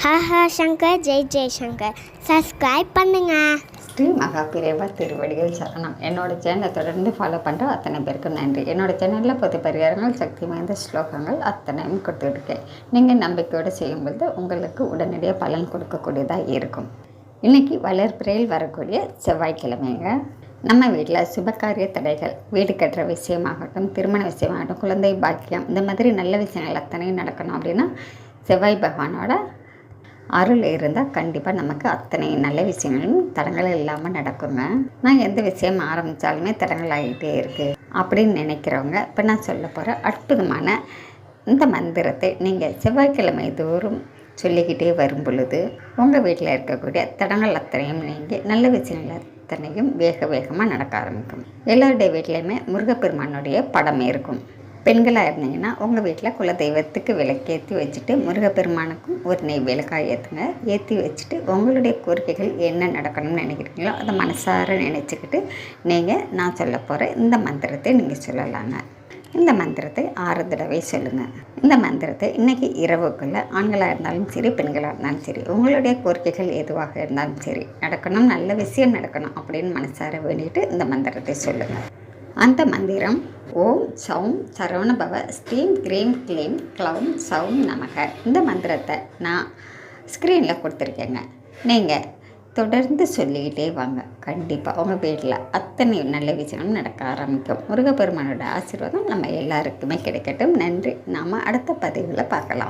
Haha Shankar Jai Jaishankar subscribe பண்ணுங்க. ஸ்ரீ மகாபிரிவா திருவடிகள் சரணம். என்னோட சேனலை தொடர்ந்து ஃபாலோ பண்ணுற அத்தனை பேருக்கும் நன்றி. என்னோட சேனலில் பொது பரிகாரங்கள், சக்தி வாய்ந்த ஸ்லோகங்கள் அத்தனையும் கொடுத்துருக்கேன். நீங்கள் நம்பிக்கையோடு செய்யும்போது உங்களுக்கு உடனடியாக பலன் கொடுக்கக்கூடியதாக இருக்கும். இன்றைக்கி வளர்பிறையில் வரக்கூடிய செவ்வாய்க்கிழமைங்க. நம்ம வீட்டில் சுபகாரிய தடைகள், வீடு கட்டுற விஷயமாகட்டும், திருமண விஷயமாகட்டும், குழந்தை பாக்கியம், இந்த மாதிரி நல்ல விஷயங்கள் அத்தனையும் நடக்கணும் அப்படின்னா செவ்வாய் பகவானோட அருள் இருந்தால் கண்டிப்பாக நமக்கு அத்தனை நல்ல விஷயங்களும் தடங்கள் இல்லாமல் நடக்குங்க. நான் எந்த விஷயம் ஆரம்பித்தாலுமே தடங்கள் ஆகிட்டே இருக்குது அப்படின்னு நினைக்கிறவங்க, இப்போ நான் சொல்ல போகிற அற்புதமான இந்த மந்திரத்தை நீங்கள் செவ்வாய்க்கிழமை தோறும் சொல்லிக்கிட்டே வரும் பொழுது உங்கள் வீட்டில் இருக்கக்கூடிய தடங்கள் அத்தனையும் நீங்கள் நல்ல விஷயங்கள் அத்தனையும் வேகமாக நடக்க ஆரம்பிக்கும். எல்லாருடைய வீட்லேயுமே முருகப்பெருமானுடைய படம் இருக்கும். பெண்களாக இருந்தீங்கன்னா உங்கள் வீட்டில் குலதெய்வத்துக்கு விளக்கேற்றி வச்சுட்டு முருகப்பெருமானுக்கும் ஒரு நெய் விளக்காக ஏற்றுங்க. ஏற்றி வச்சுட்டு உங்களுடைய கோரிக்கைகள் என்ன நடக்கணும்னு நினைக்கிறீங்களோ அதை மனசார நினச்சிக்கிட்டு நீங்கள் நான் சொல்ல போகிற இந்த மந்திரத்தை நீங்கள் சொல்லலாங்க. இந்த மந்திரத்தை 6 தடவை சொல்லுங்கள். இந்த மந்திரத்தை இன்றைக்கி இரவுக்குள்ளே ஆண்களாக இருந்தாலும் சரி, பெண்களாக இருந்தாலும் சரி, உங்களுடைய கோரிக்கைகள் எதுவாக இருந்தாலும் சரி நடக்கணும், நல்ல விஷயம் நடக்கணும் அப்படின்னு மனசார வேண்டிட்டு இந்த மந்திரத்தை சொல்லுங்கள். அந்த மந்திரம் ஓம் சௌம் சரவணபவ ஸ்ரீம் க்ரீம் க்ளீம் க்ளௌம் சௌம் நமக. இந்த மந்திரத்தை நான் ஸ்க்ரீனில் கொடுத்துருக்கேங்க. நீங்கள் தொடர்ந்து சொல்லிக்கிட்டே வாங்க. கண்டிப்பாக உங்கள் வீட்டில் அத்தனை நல்ல விஷயங்களும் நடக்க ஆரம்பிக்கும். முருகப்பெருமானோட ஆசீர்வாதம் நம்ம எல்லாருக்குமே கிடைக்கட்டும். நன்றி. நாம் அடுத்த பதிவில் பார்க்கலாம்.